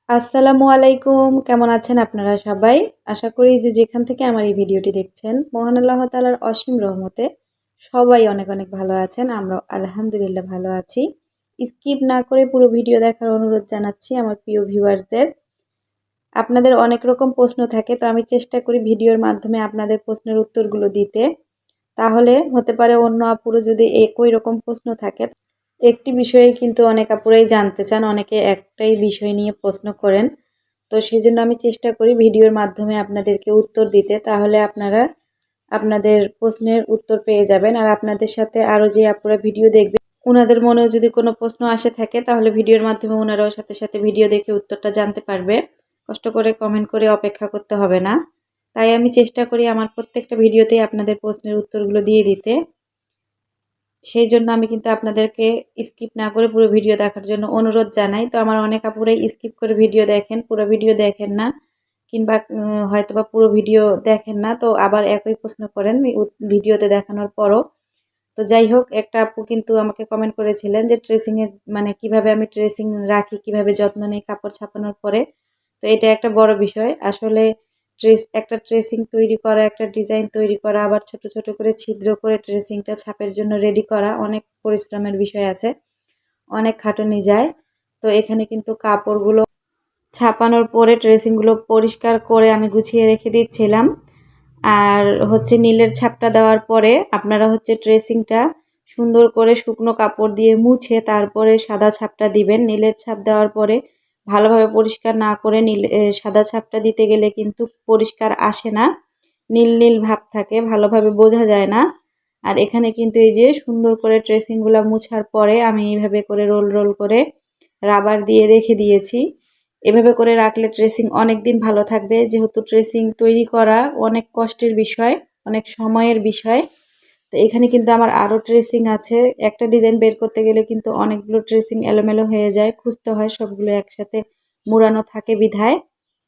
আসসালামু আলাইকুম। কেমন আছেন আপনারা সবাই? আশা করি যে যেখান থেকে আমার এই ভিডিওটি দেখছেন, মহান আল্লাহ তাআলার অসীম রহমতে সবাই অনেক অনেক ভালো আছেন। আমরাও আলহামদুলিল্লাহ ভালো আছি। স্কিপ না করে পুরো ভিডিও দেখার অনুরোধ জানাচ্ছি আমার প্রিয় ভিউয়ার্সদের। আপনাদের অনেক রকম প্রশ্ন থাকে, তো আমি চেষ্টা করি ভিডিওর মাধ্যমে আপনাদের প্রশ্নের উত্তরগুলো দিতে। তাহলে হতে পারে অন্য আপুরও যদি একই রকম প্রশ্ন থাকে, একটি বিষয়ে কিন্তু অনেক আপুরাই জানতে চান, অনেকে একটাই বিষয় নিয়ে প্রশ্ন করেন। তো সেজন্য আমি চেষ্টা করি ভিডিওর মাধ্যমে আপনাদেরকে উত্তর দিতে। তাহলে আপনারা আপনাদের প্রশ্নের উত্তর পেয়ে যাবেন। আর আপনাদের সাথে আরও যে আপুরা ভিডিও দেখবে, ওনাদের মনেও যদি কোনো প্রশ্ন আসে থাকে, তাহলে ভিডিওর মাধ্যমে ওনারাও সাথে সাথে ভিডিও দেখে উত্তরটা জানতে পারবে। কষ্ট করে কমেন্ট করে অপেক্ষা করতে হবে না। তাই আমি চেষ্টা করি আমার প্রত্যেকটা ভিডিওতেই আপনাদের প্রশ্নের উত্তরগুলো দিয়ে দিতে। সেই জন্য আমি কিন্তু আপনাদেরকে স্কিপ না করে পুরো ভিডিও দেখার জন্য অনুরোধ জানাই। তো আমার অনেক আপুরাই স্কিপ করে ভিডিও দেখেন, পুরো ভিডিও দেখেন না, কিংবা হয়তোবা পুরো ভিডিও দেখেন না, তো আবার একই প্রশ্ন করেন ভিডিওতে দেখানোর পরও। তো যাই হোক, একটা আপু কিন্তু আমাকে কমেন্ট করেছিলেন যে ট্রেসিংয়ের মানে কিভাবে আমি ট্রেসিং রাখি, কিভাবে যত্ন নেই কাপড় ছাপানোর পরে। তো এটা একটা বড় বিষয়। আসলে একটা ট্রেসিং তৈরি করা, একটা ডিজাইন তৈরি করা, আবার ছোট ছোট করে ছিদ্র করে ট্রেসিংটা ছাপের জন্য রেডি করা অনেক পরিশ্রমের বিষয় আছে, অনেক খাটুনি যায়। তো এখানে কিন্তু কাপড়গুলো ছাপানোর পরে ড্রেসিংগুলো পরিষ্কার করে আমি গুছিয়ে রেখে দিচ্ছিলাম। আর হচ্ছে নীলের ছাপটা দেওয়ার পরে আপনারা হচ্ছে ড্রেসিংটা সুন্দর করে শুকনো কাপড় দিয়ে মুছে তারপরে সাদা ছাপটা দিবেন। নীলের ছাপ দেওয়ার পরে ভালোভাবে পরিষ্কার না করে সাদা ছাপটা দিতে গেলে কিন্তু পরিষ্কার আসে না, নীল নীল ভাব থাকে, ভালোভাবে বোঝা যায় না। আর এখানে কিন্তু এই যে সুন্দর করে ড্রেসিংগুলো মুছার পরে আমি এইভাবে করে রোল রোল করে রাবার দিয়ে রেখে দিয়েছি। এভাবে করে রাখলে ড্রেসিং অনেক দিন ভালো থাকবে, যেহেতু ড্রেসিং তৈরি করা অনেক কষ্টের বিষয়, অনেক সময়ের বিষয়। তো এখানে কিন্তু আমার আরও ড্রেসিং আছে। একটা ডিজাইন বের করতে গেলে কিন্তু অনেকগুলো ড্রেসিং এলোমেলো হয়ে যায়, খুঁজতে হয়, সবগুলো একসাথে মুড়ানো থাকে বিধায়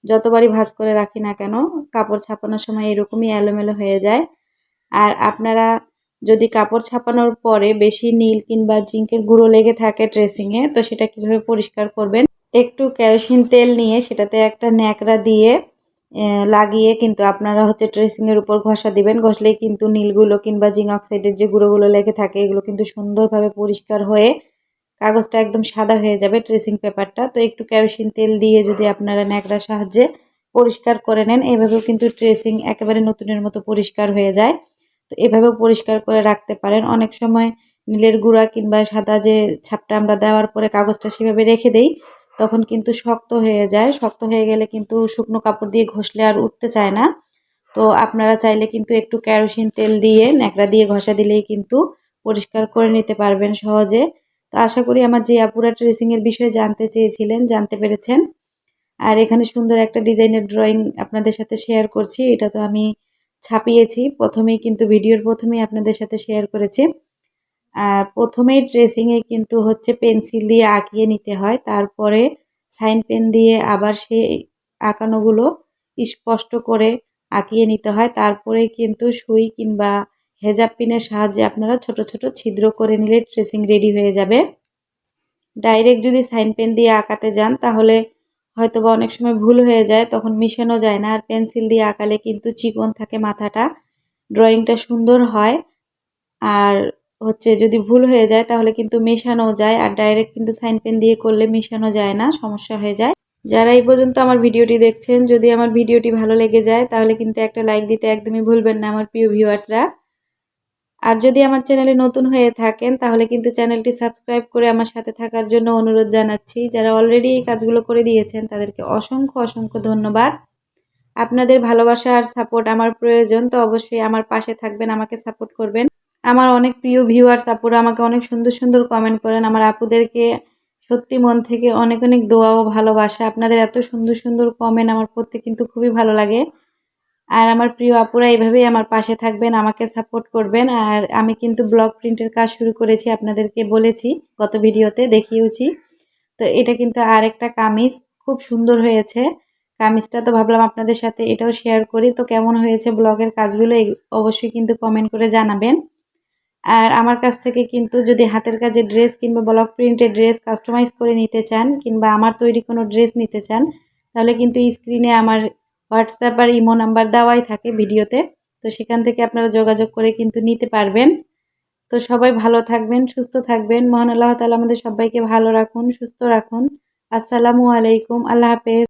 যতবারই ভাঁজ করে রাখি না কেন কাপড় ছাপানোর সময় এরকমই এলোমেলো হয়ে যায়। আর আপনারা যদি কাপড় ছাপানোর পরে বেশি নীল কিংবা জিঙ্কের গুঁড়ো লেগে থাকে ড্রেসিংয়ে, তো সেটা কিভাবে পরিষ্কার করবেন, একটু কেরোসিন তেল নিয়ে সেটাতে একটা ন্যাকড়া দিয়ে লাগিয়ে কিন্তু আপনারা হচ্ছে ড্রেসিংয়ের উপর ঘষা দিবেন। ঘষলেই কিন্তু নীলগুলো কিংবা জিঙ্ক অক্সাইডের যে গুঁড়োগুলো লেগে থাকে এগুলো কিন্তু সুন্দরভাবে পরিষ্কার হয়ে কাগজটা একদম সাদা হয়ে যাবে, ড্রেসিং পেপারটা। তো একটু কেরোসিন তেল দিয়ে যদি আপনারা ন্যাকড়ার সাহায্যে পরিষ্কার করে নেন, এভাবেও কিন্তু ড্রেসিং একেবারে নতুনের মতো পরিষ্কার হয়ে যায়। তো এভাবেও পরিষ্কার করে রাখতে পারেন। অনেক সময় নীলের গুঁড়া কিংবা সাদা যে ছাপটা আমরা দেওয়ার পরে কাগজটা সেভাবে রেখে দেই, তখন কিন্তু শক্ত হয়ে যায়। শক্ত হয়ে গেলে কিন্তু শুকনো কাপড় দিয়ে ঘষলে আর উঠতে চায় না। তো আপনারা চাইলে কিন্তু একটু কেরোসিন তেল দিয়ে ন্যাকড়া দিয়ে ঘষা দিলেই কিন্তু পরিষ্কার করে নিতে পারবেন সহজে। তো আশা করি আমার যে আপুরা ট্রেসিংয়ের বিষয়ে জানতে চেয়েছিলেন জানতে পেরেছেন। আর এখানে সুন্দর একটা ডিজাইনের ড্রয়িং আপনাদের সাথে শেয়ার করছি। এটা তো আমি ছাপিয়েছি প্রথমেই, কিন্তু ভিডিওর প্রথমেই আপনাদের সাথে শেয়ার করেছি। আর প্রথমেই ড্রেসিংয়ে কিন্তু হচ্ছে পেন্সিল দিয়ে আঁকিয়ে নিতে হয়, তারপরে সাইন পেন দিয়ে আবার সেই আঁকানোগুলো স্পষ্ট করে আঁকিয়ে নিতে হয়। তারপরে কিন্তু সুই কিংবা হেজাব পিনের সাহায্যে আপনারা ছোট ছোট ছিদ্র করে নিলে ড্রেসিং রেডি হয়ে যাবে। ডাইরেক্ট যদি সাইন পেন দিয়ে আঁকাতে যান তাহলে হয়তোবা অনেক সময় ভুল হয়ে যায়, তখন মিশানো যায় না। আর পেন্সিল দিয়ে আঁকালে কিন্তু চিকন থাকে মাথাটা, ড্রয়িংটা সুন্দর হয়। আর হচ্ছে যদি ভুল হয়ে যায় তাহলে কিন্তু মেশানো যায়, আর ডাইরেক্ট কিন্তু সাইন পেন দিয়ে করলে মেশানো যায় না, সমস্যা হয়ে যায়। যারা এই পর্যন্ত আমার ভিডিওটি দেখছেন, যদি আমার ভিডিওটি ভালো লেগে যায় তাহলে কিন্তু একটা লাইক দিতে একদমই ভুলবেন না আমার প্রিয় ভিউয়ার্সরা। আর যদি আমার চ্যানেলে নতুন হয়ে থাকেন তাহলে কিন্তু চ্যানেলটি সাবস্ক্রাইব করে আমার সাথে থাকার জন্য অনুরোধ জানাচ্ছি। যারা অলরেডি এই কাজগুলো করে দিয়েছেন তাদেরকে অসংখ্য অসংখ্য ধন্যবাদ। আপনাদের ভালোবাসা আর সাপোর্ট আমার প্রয়োজন, তো অবশ্যই আমার পাশে থাকবেন, আমাকে সাপোর্ট করবেন। আমার অনেক প্রিয় ভিউয়ার্স আপুরা আমাকে অনেক সুন্দর সুন্দর কমেন্ট করেন। আমার আপুদেরকে সত্যি মন থেকে অনেক অনেক দোয়া ও ভালোবাসা। আপনাদের এত সুন্দর সুন্দর কমেন্ট আমার পড়তে কিন্তু খুবই ভালো লাগে। আর আমার প্রিয় আপুরা এভাবেই আমার পাশে থাকবেন, আমাকে সাপোর্ট করবেন। আর আমি কিন্তু ব্লক প্রিন্টের কাজ শুরু করেছি, আপনাদেরকে বলেছি, গত ভিডিওতে দেখিয়েছি। তো এটা কিন্তু আরেকটা কামিজ, খুব সুন্দর হয়েছে কামিজটা। তো ভাবলাম আপনাদের সাথে এটাও শেয়ার করি। তো কেমন হয়েছে ব্লগের কাজগুলো অবশ্যই কিন্তু কমেন্ট করে জানাবেন। আর আমার কাছ থেকে কিন্তু যদি হাতের কাজের ড্রেস কিংবা ব্লক প্রিন্টের ড্রেস কাস্টমাইজ করে নিতে চান কিংবা আমার তৈরি কোনো ড্রেস নিতে চান তাহলে কিন্তু স্ক্রিনে আমার হোয়াটসঅ্যাপ আর ইমো নাম্বার দেওয়াই থাকে ভিডিওতে। তো সেখান থেকে আপনারা যোগাযোগ করে কিন্তু নিতে পারবেন। তো সবাই ভালো থাকবেন, সুস্থ থাকবেন। মহান আল্লাহ তাআলা আমাদের সবাইকে ভালো রাখুন, সুস্থ রাখুন। আসসালামু আলাইকুম। আল্লাহ হাফেজ।